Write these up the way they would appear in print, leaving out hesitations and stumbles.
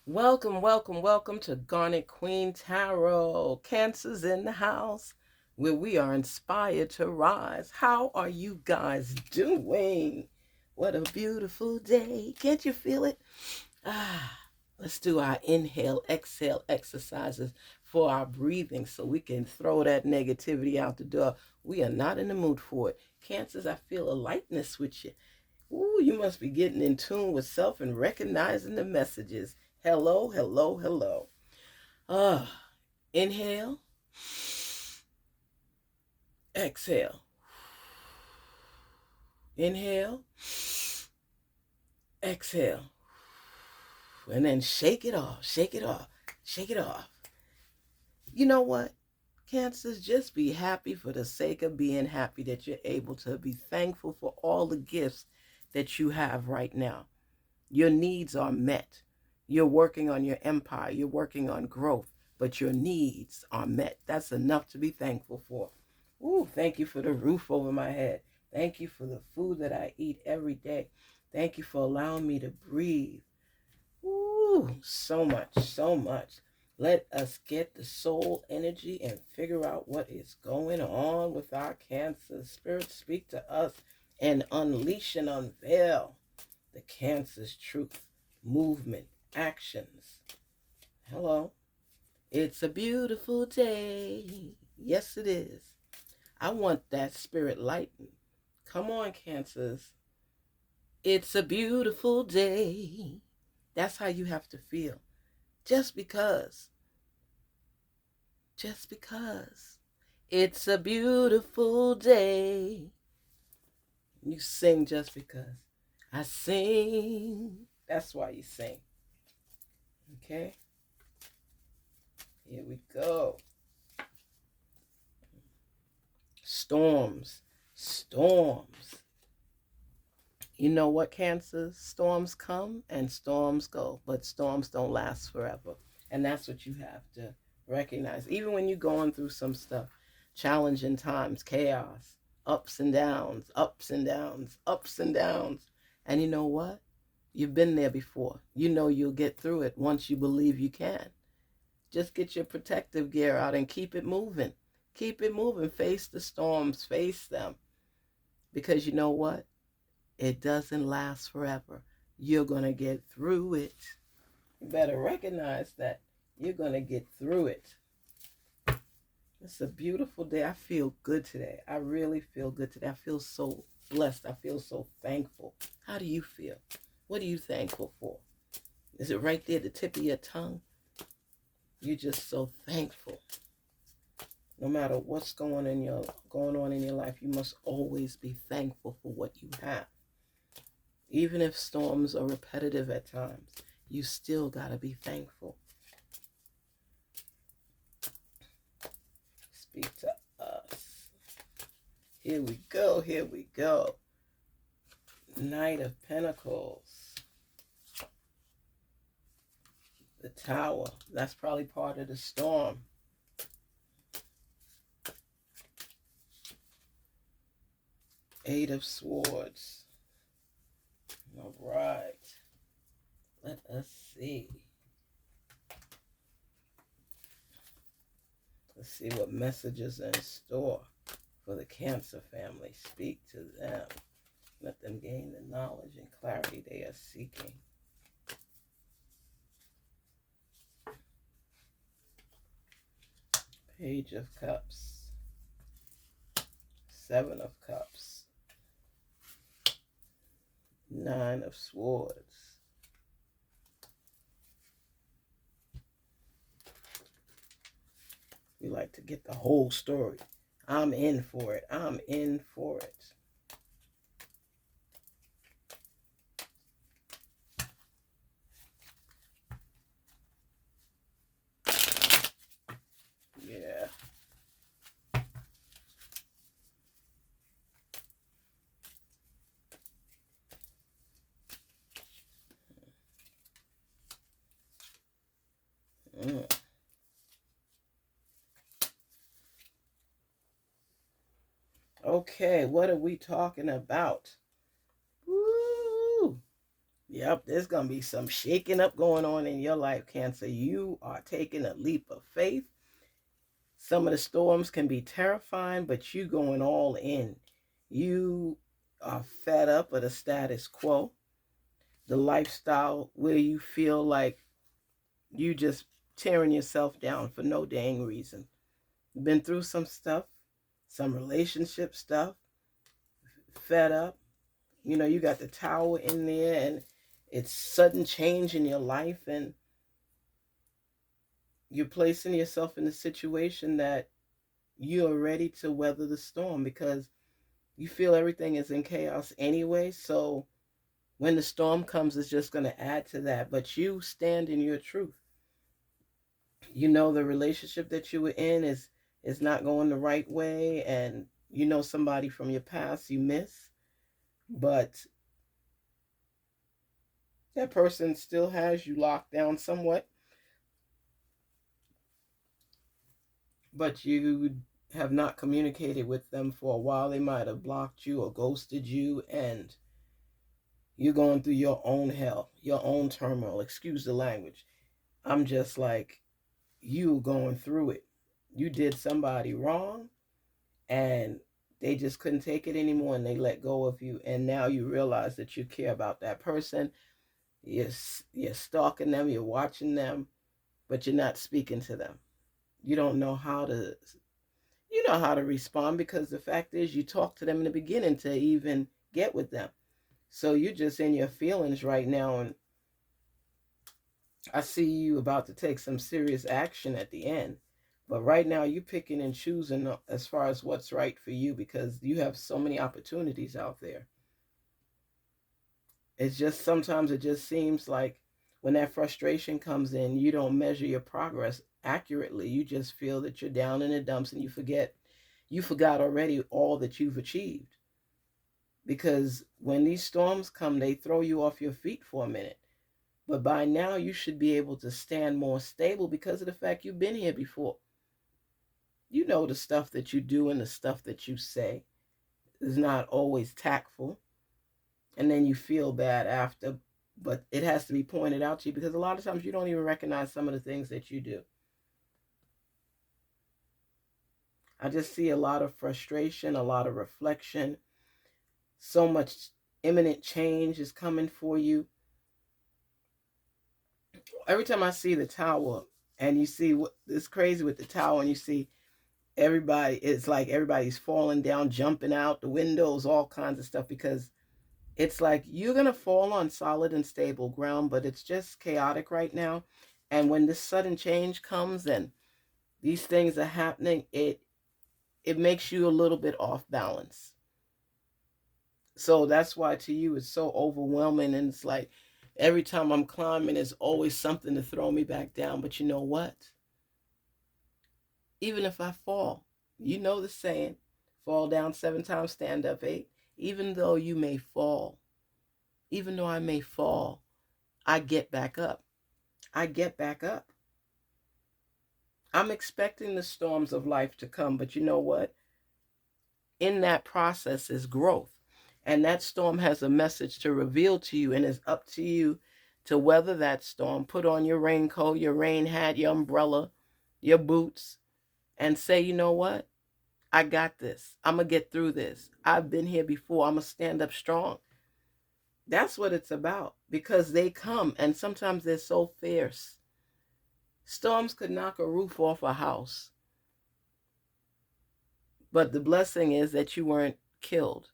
Welcome, welcome, welcome to Garnet Queen Tarot. Cancers in the house where we are inspired to rise. How are you guys doing? What a beautiful day. Can't you feel it? Ah, let's do our inhale, exhale exercises for our breathing so we can throw that negativity out the door. We are not in the mood for it. Cancers, I feel a lightness with you. Ooh, you must be getting in tune with self and recognizing the messages. Hello, hello, hello. Inhale, exhale. Inhale, exhale. And then shake it off, shake it off, shake it off. You know what? Cancers, just be happy for the sake of being happy that you're able to be thankful for all the gifts that you have right now. Your needs are met. You're working on your empire. You're working on growth, but your needs are met. That's enough to be thankful for. Ooh, thank you for the roof over my head. Thank you for the food that I eat every day. Thank you for allowing me to breathe. Ooh, so much, so much. Let us get the soul energy and figure out what is going on with our cancers. Spirit, speak to us and unleash and unveil the cancer's truth, movement, actions. Hello. It's a beautiful day. Yes, it is. I want that spirit lightened. Come on, cancers. It's a beautiful day. That's how you have to feel. Just because. Just because. It's a beautiful day. You sing just because. I sing. That's why you sing. Okay? Here we go. Storms. Storms. You know what, Cancers? Storms come and storms go, but storms don't last forever. And that's what you have to recognize. Even when you're going through some stuff, challenging times, chaos, ups and downs, ups and downs, ups and downs. And you know what? You've been there before. You know you'll get through it once you believe you can. Just get your protective gear out and keep it moving. Keep it moving. Face the storms. Face them. Because you know what? It doesn't last forever. You're going to get through it. You better recognize that. You're going to get through it. It's a beautiful day. I feel good today. I really feel good today. I feel so blessed. I feel so thankful. How do you feel? What are you thankful for? Is it right there at the tip of your tongue? You're just so thankful. No matter what's going on in your life, you must always be thankful for what you have. Even if storms are repetitive at times, you still got to be thankful. Speak to us. Here we go. Here we go. Knight of Pentacles. The Tower. That's probably part of the storm. Eight of Swords. All right. Let us see. Let's see what messages are in store for the Cancer family. Speak to them. Let them gain the knowledge and clarity they are seeking. Page of Cups. Seven of Cups. Nine of Swords. We like to get the whole story. I'm in for it. I'm in for it. Yeah. Mm. Okay, what are we talking about? Woo! Yep, there's going to be some shaking up going on in your life, Cancer. You are taking a leap of faith. Some of the storms can be terrifying, but you going all in. You are fed up of the status quo, the lifestyle where you feel like you just tearing yourself down for no dang reason. You've been through some stuff, some relationship stuff, fed up. You know, you got the tower in there and it's sudden change in your life, and you're placing yourself in a situation that you are ready to weather the storm because you feel everything is in chaos anyway. So when the storm comes, it's just going to add to that. But you stand in your truth. You know the relationship that you were in is not going the right way, and you know somebody from your past you miss, but that person still has you locked down somewhat, but you have not communicated with them for a while. They might have blocked you or ghosted you, and you're going through your own hell, your own turmoil. Excuse the language. I'm just like, you going through it. You did somebody wrong, and they just couldn't take it anymore, and they let go of you. And now you realize that you care about that person. You're stalking them, you're watching them, but you're not speaking to them. You don't know how to respond, because the fact is you talked to them in the beginning to even get with them. So you're just in your feelings right now, and I see you about to take some serious action at the end. But right now you're picking and choosing as far as what's right for you, because you have so many opportunities out there. It's just sometimes it just seems like when that frustration comes in, you don't measure your progress accurately. You just feel that you're down in the dumps, and you forgot already all that you've achieved. Because when these storms come, they throw you off your feet for a minute. But by now, you should be able to stand more stable because of the fact you've been here before. You know the stuff that you do and the stuff that you say is not always tactful. And then you feel bad after. But it has to be pointed out to you, because a lot of times you don't even recognize some of the things that you do. I just see a lot of frustration, a lot of reflection. So much imminent change is coming for you. Every time I see the tower, and you see what it's crazy with the tower, and you see everybody, it's like everybody's falling down, jumping out the windows, all kinds of stuff, because it's like you're going to fall on solid and stable ground, but it's just chaotic right now. And when this sudden change comes and these things are happening, it makes you a little bit off balance. So that's why to you it's so overwhelming, and it's like every time I'm climbing, there's always something to throw me back down. But you know what? Even if I fall, you know the saying, fall down 7 times, stand up 8. Even though you may fall, even though I may fall, I get back up. I get back up. I'm expecting the storms of life to come, but you know what? In that process is growth. And that storm has a message to reveal to you, and it's up to you to weather that storm. Put on your raincoat, your rain hat, your umbrella, your boots, and say, you know what? I got this. I'm going to get through this. I've been here before. I'm going to stand up strong. That's what it's about, because they come, and sometimes they're so fierce. Storms could knock a roof off a house. But the blessing is that you weren't killed.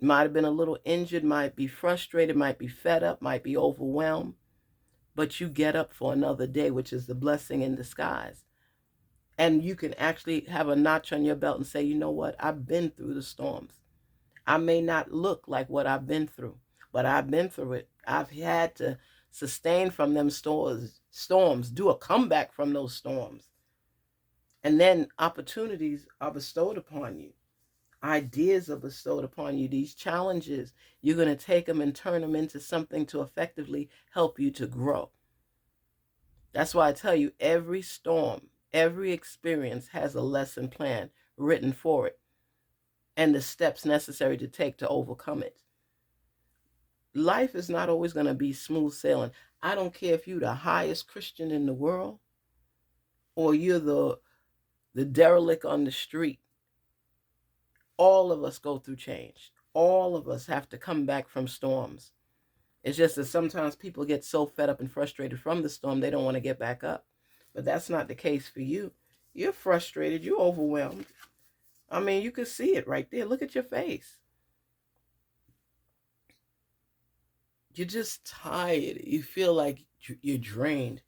Might have been a little injured, might be frustrated, might be fed up, might be overwhelmed. But you get up for another day, which is the blessing in disguise. And you can actually have a notch on your belt and say, you know what? I've been through the storms. I may not look like what I've been through, but I've been through it. I've had to sustain from them storms, do a comeback from those storms. And then opportunities are bestowed upon you. Ideas are bestowed upon you. These challenges, you're going to take them and turn them into something to effectively help you to grow. That's why I tell you, every storm, every experience has a lesson plan written for it, and the steps necessary to take to overcome it. life is not always going to be smooth sailing. I don't care if you're the highest Christian in the world or you're the derelict on the street. All of us go through change. All of us have to come back from storms. It's just that sometimes people get so fed up and frustrated from the storm, they don't want to get back up. But that's not the case for you. You're frustrated. You're overwhelmed. I mean, you can see it right there. Look at your face. You're just tired. You feel like you're drained.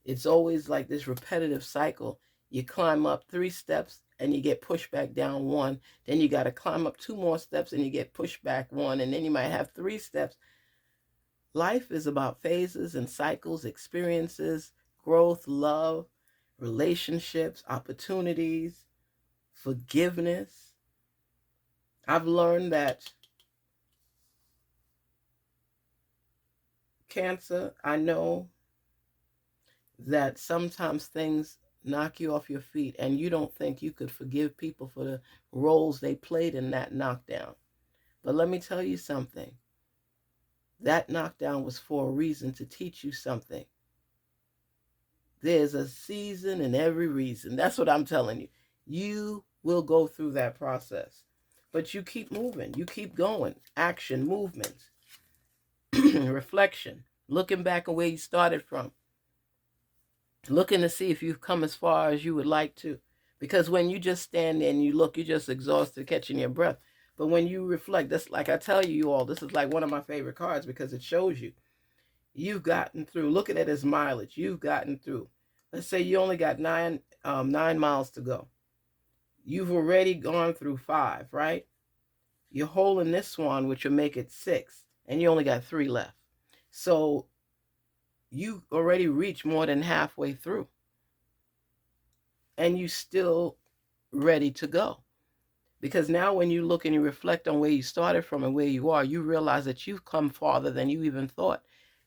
It's always like this repetitive cycle. You climb up 3 steps and you get pushed back down 1. Then you got to climb up 2 more steps and you get pushed back 1. And then you might have 3 steps. Life is about phases and cycles, experiences, growth, love, relationships, opportunities, forgiveness. I've learned that Cancer, I know that sometimes things knock you off your feet and you don't think you could forgive people for the roles they played in that knockdown. But let me tell you something. That knockdown was for a reason, to teach you something. There's a season in every reason. That's what I'm telling you. You will go through that process. But you keep moving. You keep going. Action, movement, reflection, looking back at where you started from. Looking to see if you've come as far as you would like to. Because when you just stand there and you look, you're just exhausted, catching your breath. But when you reflect, that's like I tell you all, this is like one of my favorite cards because it shows you. You've gotten through. Look at it as mileage. You've gotten through. Let's say you only got 9 miles to go. You've already gone through 5, right? You're holding this one, which will make it 6, and you only got 3 left. So you already reached more than halfway through, and you still ready to go. Because now when you look and you reflect on where you started from and where you are, you realize that you've come farther than you even thought.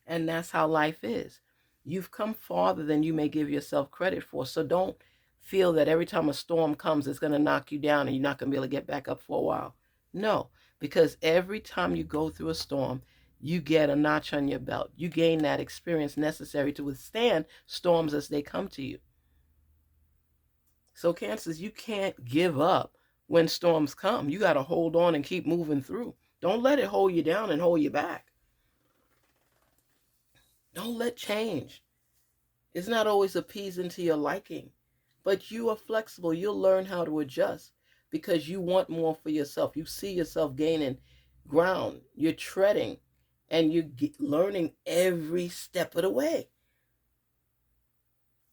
And that's how life is. You've come farther than you may give yourself credit for. So don't feel that every time a storm comes, it's going to knock you down and you're not going to be able to get back up for a while. No, because every time you go through a storm, you get a notch on your belt. You gain that experience necessary to withstand storms as they come to you. So Cancers, you can't give up when storms come. You got to hold on and keep moving through. Don't let it hold you down and hold you back. Don't let change. It's not always appeasing to your liking, but you are flexible. You'll learn how to adjust because you want more for yourself. You see yourself gaining ground. You're treading and you're learning every step of the way.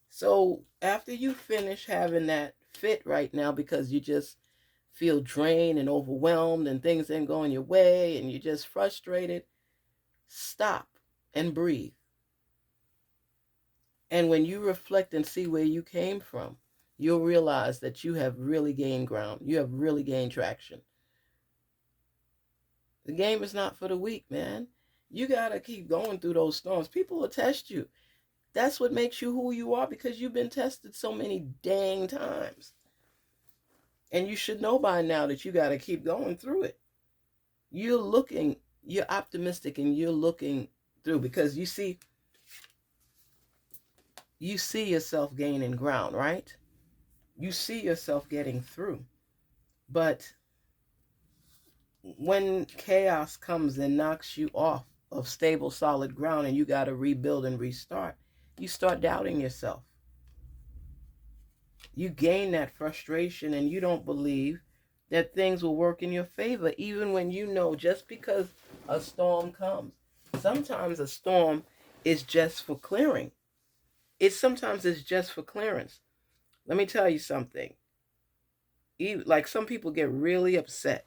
So after you finish having that fit right now because you just feel drained and overwhelmed and things ain't going your way and you're just frustrated, stop and breathe. And when you reflect and see where you came from, you'll realize that you have really gained ground. You have really gained traction. The game is not for the weak, man. You got to keep going through those storms. People will test you. That's what makes you who you are, because you've been tested so many dang times. And you should know by now that you got to keep going through it. You're optimistic and you're looking through because you see yourself gaining ground, right? You see yourself getting through. But when chaos comes and knocks you off of stable, solid ground and you got to rebuild and restart, you start doubting yourself. You gain that frustration and you don't believe that things will work in your favor, even when you know just because a storm comes. Sometimes a storm is just for clearing. Sometimes it's just for clearance. Let me tell you something. Like some people get really upset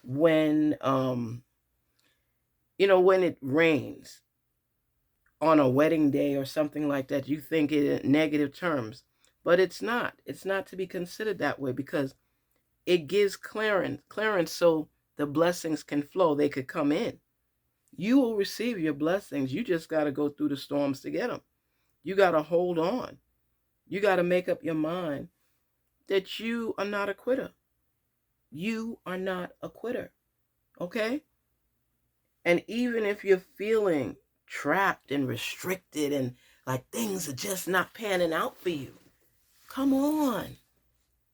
when when it rains on a wedding day or something like that. You think it in negative terms, but it's not. It's not to be considered that way because it gives clearance so the blessings can flow. They could come in. You will receive your blessings. You just got to go through the storms to get them. You got to hold on. You got to make up your mind that you are not a quitter. You are not a quitter. Okay? And even if you're feeling trapped and restricted and like things are just not panning out for you, come on.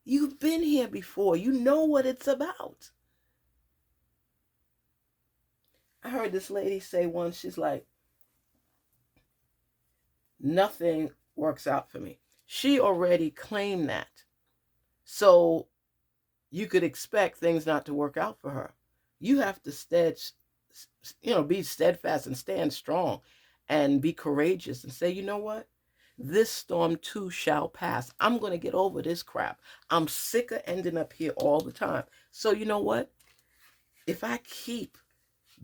You've been here before. You know what it's about. I heard this lady say once, she's like, nothing works out for me. She already claimed that. So you could expect things not to work out for her. You have to be steadfast and stand strong and be courageous and say, you know what? This storm too shall pass. I'm going to get over this crap. I'm sick of ending up here all the time. So you know what? If I keep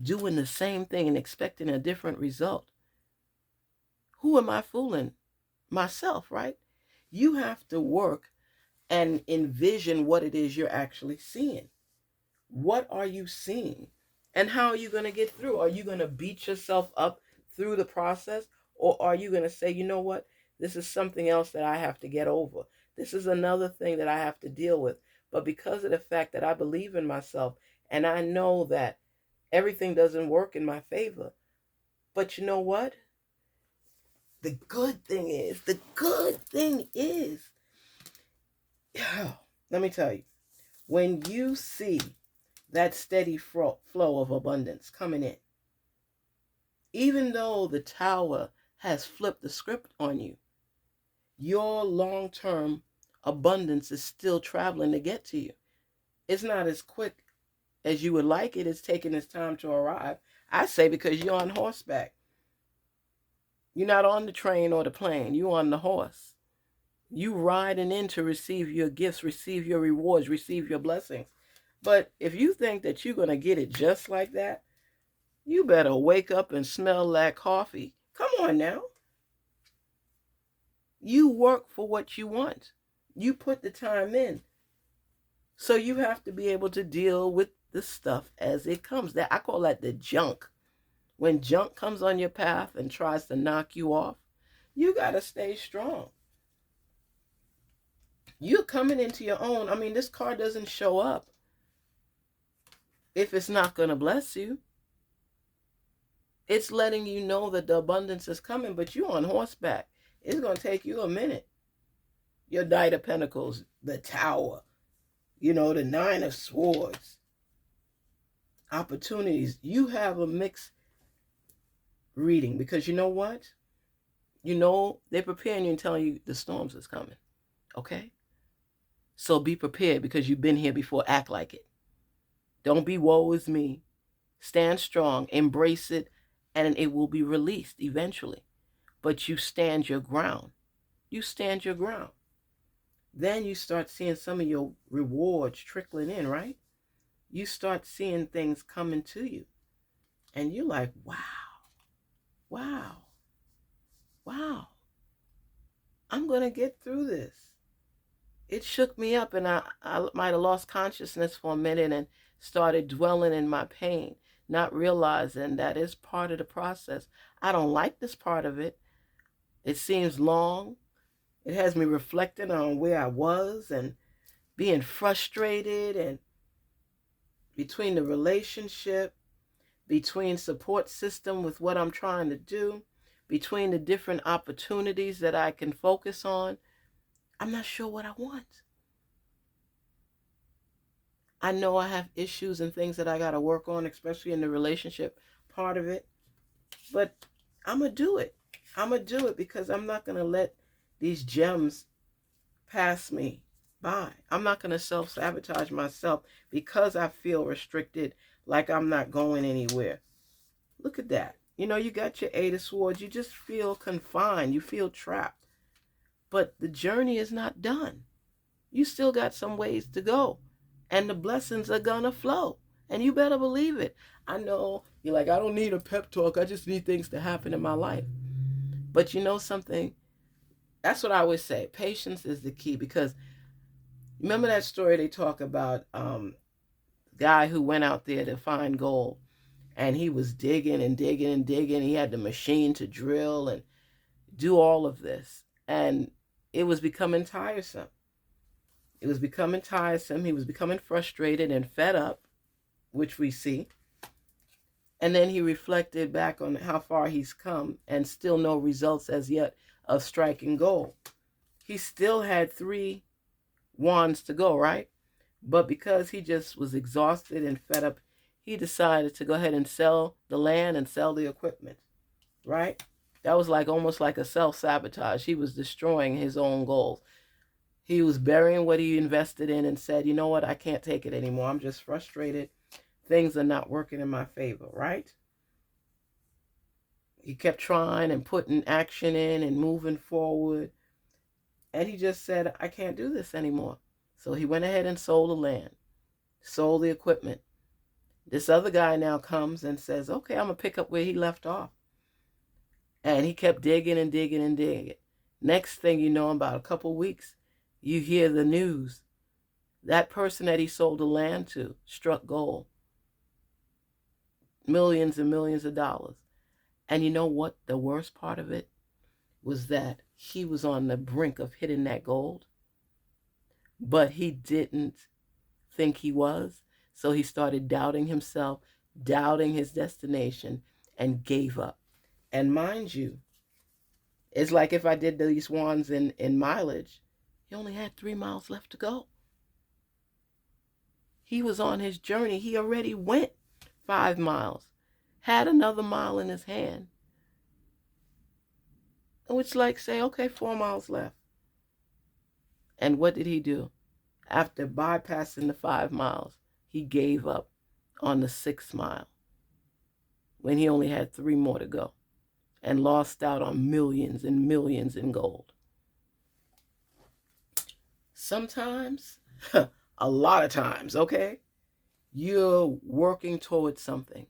doing the same thing and expecting a different result, who am I fooling? Myself, right? You have to work and envision what it is you're actually seeing. What are you seeing? And how are you going to get through? Are you going to beat yourself up through the process? Or are you going to say, you know what? This is something else that I have to get over. This is another thing that I have to deal with. But because of the fact that I believe in myself and I know that everything doesn't work in my favor. But you know what? The good thing is, let me tell you, when you see that steady flow of abundance coming in, even though the tower has flipped the script on you, your long-term abundance is still traveling to get to you. It's not as quick as you would like it. It's taking its time to arrive. I say because you're on horseback. You're not on the train or the plane. You're on the horse. You riding in to receive your gifts, receive your rewards, receive your blessings. But if you think that you're going to get it just like that, you better wake up and smell that coffee. Come on now. You work for what you want. You put the time in. So you have to be able to deal with the stuff as it comes. That I call that the junk. When junk comes on your path and tries to knock you off, you got to stay strong. You're coming into your own. I mean, this car doesn't show up if it's not going to bless you. It's letting you know that the abundance is coming, but you're on horseback. It's going to take you a minute. Your Knight of Pentacles, the Tower, the Nine of Swords, opportunities. You have a mixed reading because you know what? They're preparing you and telling you the storms is coming. Okay? So be prepared because you've been here before. Act like it. Don't be woe is me. Stand strong. Embrace it. And it will be released eventually. But you stand your ground. You stand your ground. Then you start seeing some of your rewards trickling in, right? You start seeing things coming to you. And you're like, wow. Wow. Wow. I'm going to get through this. It shook me up and I might have lost consciousness for a minute and started dwelling in my pain, not realizing that it's part of the process. I don't like this part of it. It seems long. It has me reflecting on where I was and being frustrated and between the relationship, between support system with what I'm trying to do, between the different opportunities that I can focus on. I'm not sure what I want. I know I have issues and things that I got to work on, especially in the relationship part of it. But I'm going to do it. I'm going to do it because I'm not going to let these gems pass me by. I'm not going to self-sabotage myself because I feel restricted, like I'm not going anywhere. Look at that. You got your Eight of Swords. You just feel confined. You feel trapped. But the journey is not done. You still got some ways to go. And the blessings are going to flow. And you better believe it. I know you're like, I don't need a pep talk. I just need things to happen in my life. But you know something? That's what I always say. Patience is the key. Because remember that story they talk about, guy who went out there to find gold. And he was digging and digging and digging. He had the machine to drill and do all of this. And it was becoming tiresome. It was becoming tiresome. He was becoming frustrated and fed up, which we see. And then he reflected back on how far he's come and still no results as yet of striking gold. He still had 3 wands to go, right? But because he just was exhausted and fed up, he decided to go ahead and sell the land and sell the equipment, right? That was like almost like a self-sabotage. He was destroying his own goals. He was burying what he invested in and said, you know what, I can't take it anymore. I'm just frustrated. Things are not working in my favor, right? He kept trying and putting action in and moving forward. And he just said, I can't do this anymore. So he went ahead and sold the land, sold the equipment. This other guy now comes and says, okay, I'm going to pick up where he left off. And he kept digging and digging and digging. Next thing you know, about a couple weeks, you hear the news. That person that he sold the land to struck gold. Millions and millions of dollars. And you know what? The worst part of it was that he was on the brink of hitting that gold. But he didn't think he was. So he started doubting himself, doubting his destination, and gave up. And mind you, it's like if I did these ones in mileage, he only had 3 miles left to go. He was on his journey. He already went 5 miles, had another mile in his hand. Which like say, okay, 4 miles left. And what did he do? After bypassing the 5 miles, he gave up on the 6th mile when he only had 3 more to go and lost out on millions and millions in gold. Sometimes, a lot of times, okay, you're working towards something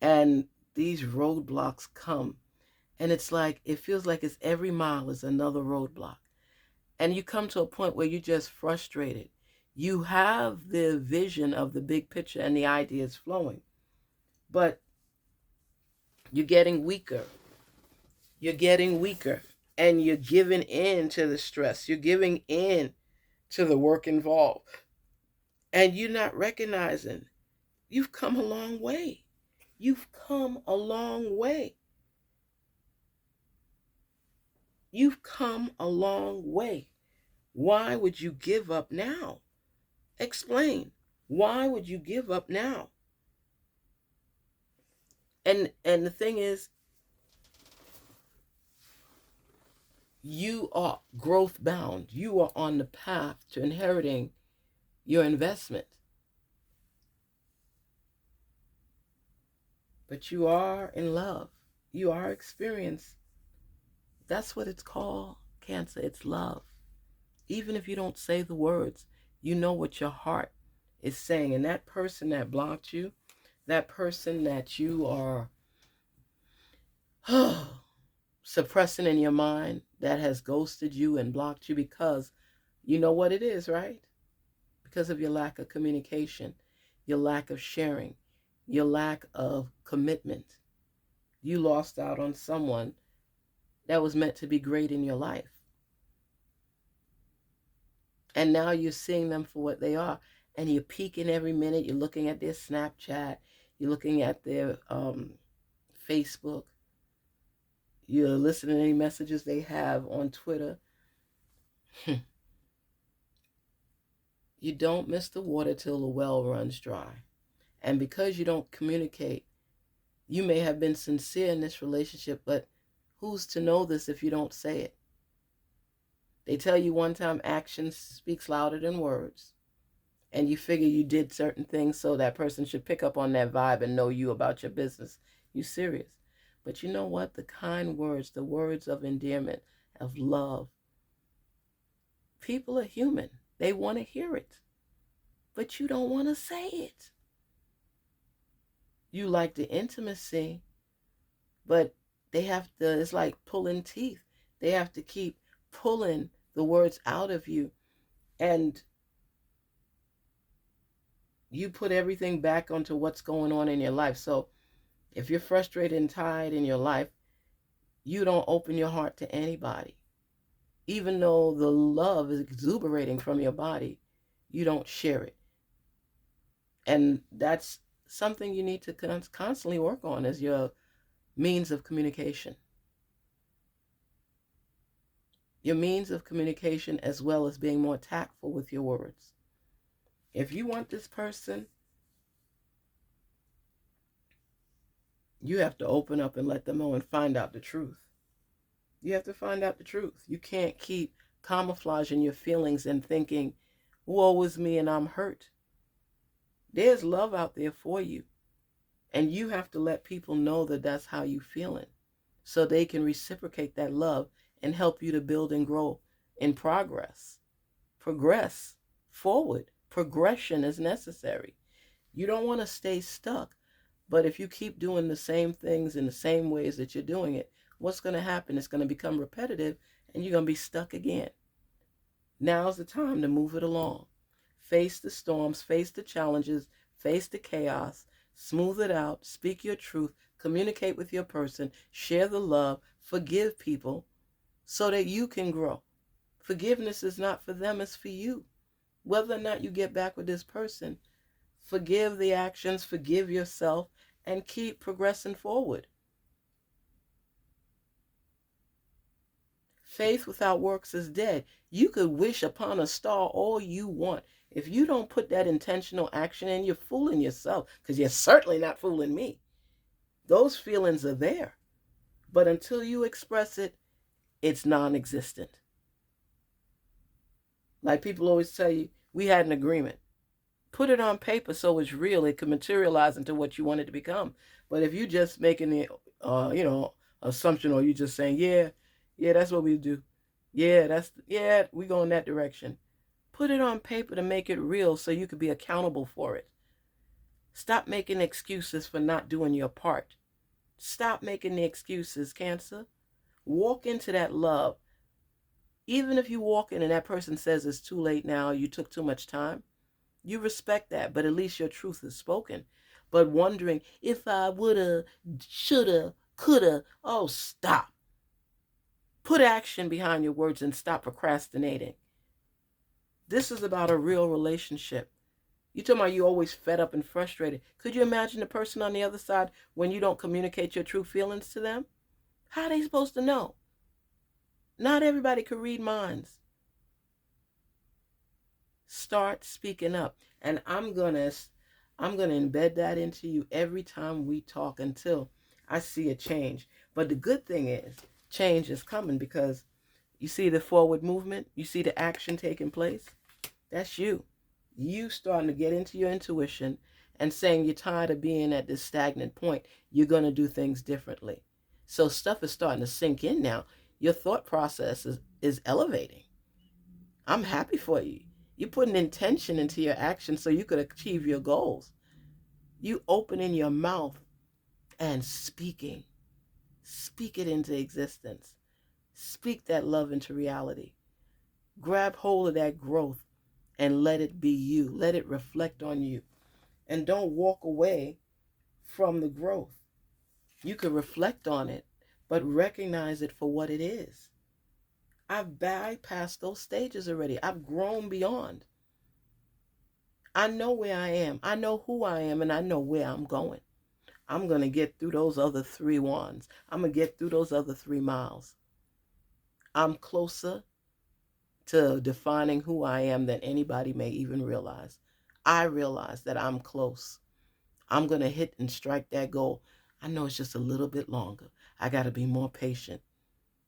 and these roadblocks come and it's like, it feels like it's every mile is another roadblock. And you come to a point where you're just frustrated. You have the vision of the big picture and the ideas flowing, but you're getting weaker. You're getting weaker and you're giving in to the stress. You're giving in to the work involved. And you're not recognizing you've come a long way. You've come a long way. You've come a long way. Why would you give up now? Explain. Why would you give up now? And the thing is, you are growth bound. You are on the path to inheriting your investment. But you are in love. You are experienced. That's what it's called, Cancer. It's love. Even if you don't say the words, you know what your heart is saying. And that person that blocked you, that person that you are suppressing in your mind, that has ghosted you and blocked you because you know what it is, right? Because of your lack of communication, your lack of sharing, your lack of commitment. You lost out on someone that was meant to be great in your life. And now you're seeing them for what they are. And you're peeking every minute. You're looking at their Snapchat. You're looking at their Facebook. You're listening to any messages they have on Twitter. You don't miss the water till the well runs dry. And because you don't communicate, you may have been sincere in this relationship, but who's to know this if you don't say it? They tell you one time action speaks louder than words. And you figure you did certain things so that person should pick up on that vibe and know you about your business. You serious. But you know what? The kind words, the words of endearment, of love. People are human. They want to hear it. But you don't want to say it. You like the intimacy, but they have to, it's like pulling teeth. They have to keep pulling the words out of you. And you put everything back onto what's going on in your life. So if you're frustrated and tired in your life, you don't open your heart to anybody. Even though the love is exuberating from your body, you don't share it. And that's something you need to constantly work on is your means of communication. Your means of communication, as well as being more tactful with your words. If you want this person, you have to open up and let them know and find out the truth. You have to find out the truth. You can't keep camouflaging your feelings and thinking, woe is me and I'm hurt. There's love out there for you. And you have to let people know that that's how you feeling, so they can reciprocate that love and help you to build and grow in progress. Progress forward. Progression is necessary. You don't want to stay stuck. But if you keep doing the same things in the same ways that you're doing it, what's going to happen? It's going to become repetitive and you're going to be stuck again. Now's the time to move it along. Face the storms, face the challenges, face the chaos, smooth it out, speak your truth, communicate with your person, share the love, forgive people so that you can grow. Forgiveness is not for them, it's for you. Whether or not you get back with this person, forgive the actions, forgive yourself, and keep progressing forward. Faith without works is dead. You could wish upon a star all you want. If you don't put that intentional action in, you're fooling yourself, because you're certainly not fooling me. Those feelings are there. But until you express it, it's non-existent. Like people always tell you, we had an agreement. Put it on paper so it's real. It can materialize into what you want it to become. But if you just making the, assumption, or you just saying, yeah, that's what we do. Yeah, we go in that direction. Put it on paper to make it real so you could be accountable for it. Stop making excuses for not doing your part. Stop making the excuses, Cancer. Walk into that love. Even if you walk in and that person says it's too late now, you took too much time, you respect that, but at least your truth is spoken. But wondering, if I woulda, shoulda, coulda, oh, stop. Put action behind your words and stop procrastinating. This is about a real relationship. You talking about you always fed up and frustrated. Could you imagine the person on the other side when you don't communicate your true feelings to them? How are they supposed to know? Not everybody can read minds. Start speaking up. And I'm gonna embed that into you every time we talk until I see a change. But the good thing is, change is coming, because you see the forward movement, you see the action taking place. That's you. You starting to get into your intuition and saying you're tired of being at this stagnant point. You're going to do things differently. So stuff is starting to sink in now. Your thought process is elevating. I'm happy for you. You're putting intention into your action so you could achieve your goals. You opening your mouth and speaking. Speak it into existence. Speak that love into reality. Grab hold of that growth and let it be you. Let it reflect on you. And don't walk away from the growth. You can reflect on it, but recognize it for what it is. I've bypassed those stages already. I've grown beyond. I know where I am. I know who I am, and I know where I'm going. I'm going to get through those other 3 wands. I'm going to get through those other 3 miles. I'm closer to defining who I am than anybody may even realize. I realize that I'm close. I'm going to hit and strike that goal. I know it's just a little bit longer. I got to be more patient,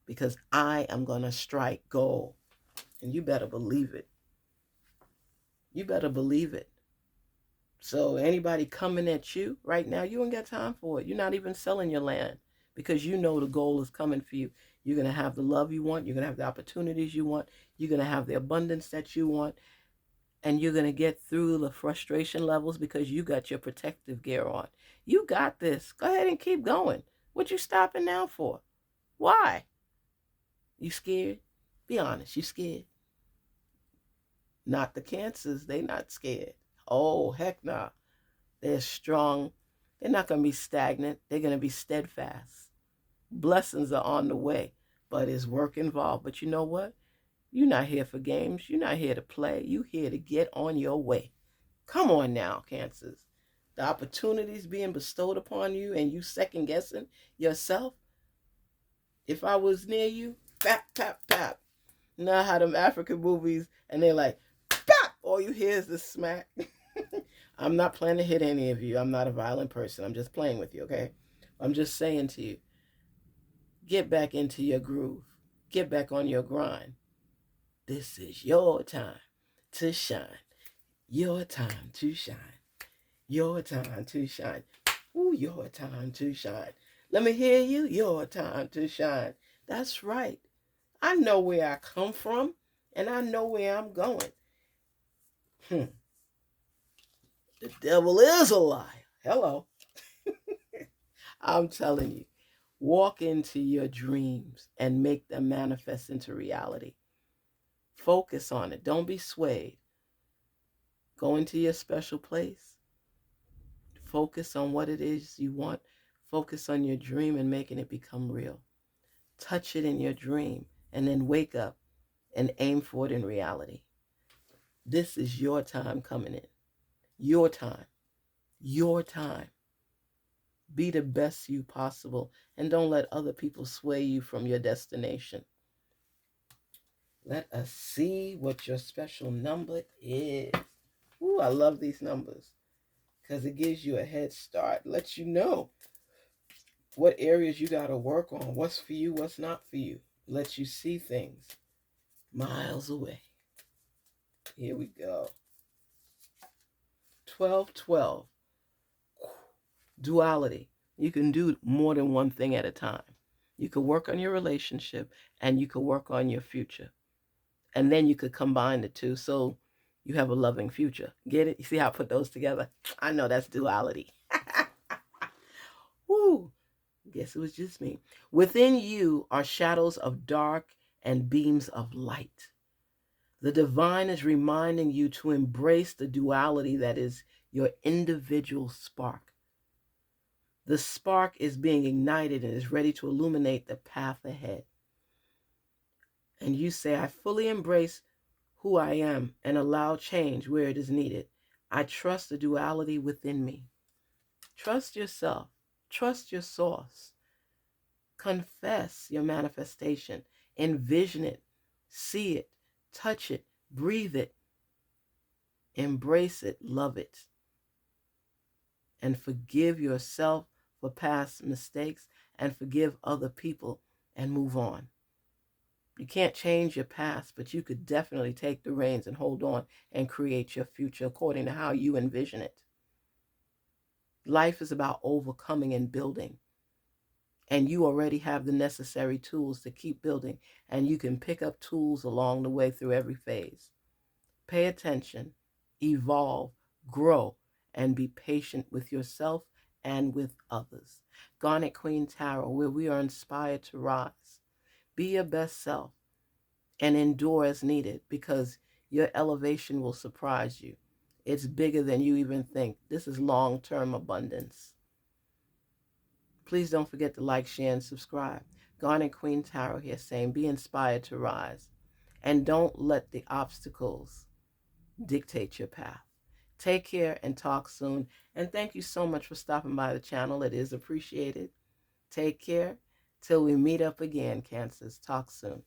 because I am going to strike gold. And you better believe it. You better believe it. So anybody coming at you right now, you ain't got time for it. You're not even selling your land, because you know the goal is coming for you. You're going to have the love you want. You're going to have the opportunities you want. You're going to have the abundance that you want. And you're going to get through the frustration levels because you got your protective gear on. You got this. Go ahead and keep going. What you stopping now for? Why? You scared? Be honest. You scared? Not the Cancers. They not scared. Oh, heck nah. They're strong. They're not going to be stagnant. They're going to be steadfast. Blessings are on the way, but it's work involved. But you know what? You're not here for games. You're not here to play. You're here to get on your way. Come on now, Cancers. the opportunities being bestowed upon you and you second guessing yourself. If I was near you, pap, pap, pap. You know how them African movies, and they're like, pap, all you hear is the smack. I'm not planning to hit any of you. I'm not a violent person. I'm just playing with you, okay? I'm just saying to you, get back into your groove. Get back on your grind. This is your time to shine. Your time to shine. Your time to shine. Ooh, your time to shine. Let me hear you. Your time to shine. That's right. I know where I come from, and I know where I'm going. The devil is a liar. Hello. I'm telling you, walk into your dreams and make them manifest into reality. Focus on it. Don't be swayed. Go into your special place. Focus on what it is you want. Focus on your dream and making it become real. Touch it in your dream and then wake up and aim for it in reality. This is your time coming in. Your time. Your time. Be the best you possible and don't let other people sway you from your destination. Let us see what your special number is. Ooh, I love these numbers because it gives you a head start, lets you know what areas you got to work on, what's for you, what's not for you. Lets you see things miles away. Here we go. 1212. Duality. You can do more than one thing at a time. You could work on your relationship and you could work on your future. And then you could combine the two so you have a loving future. Get it? You see how I put those together? I know that's duality. Woo! Guess it was just me. Within you are shadows of dark and beams of light. The divine is reminding you to embrace the duality that is your individual spark. The spark is being ignited and is ready to illuminate the path ahead. And you say, I fully embrace who I am and allow change where it is needed. I trust the duality within me. Trust yourself. Trust your source. Confess your manifestation. Envision it. See it. Touch it. Breathe it. Embrace it. Love it. And forgive yourself for past mistakes and forgive other people and move on. You can't change your past, but you could definitely take the reins and hold on and create your future according to how you envision it. Life is about overcoming and building. And you already have the necessary tools to keep building, and you can pick up tools along the way through every phase. Pay attention, evolve, grow, and be patient with yourself and with others. Garnetqueentarot, where we are inspired to rise. Be your best self and endure as needed because your elevation will surprise you. It's bigger than you even think. This is long-term abundance. Please don't forget to like, share, and subscribe. Garnetqueentarot here saying be inspired to rise. And don't let the obstacles dictate your path. Take care and talk soon. And thank you so much for stopping by the channel. It is appreciated. Take care. Till we meet up again, Cancers. Talk soon.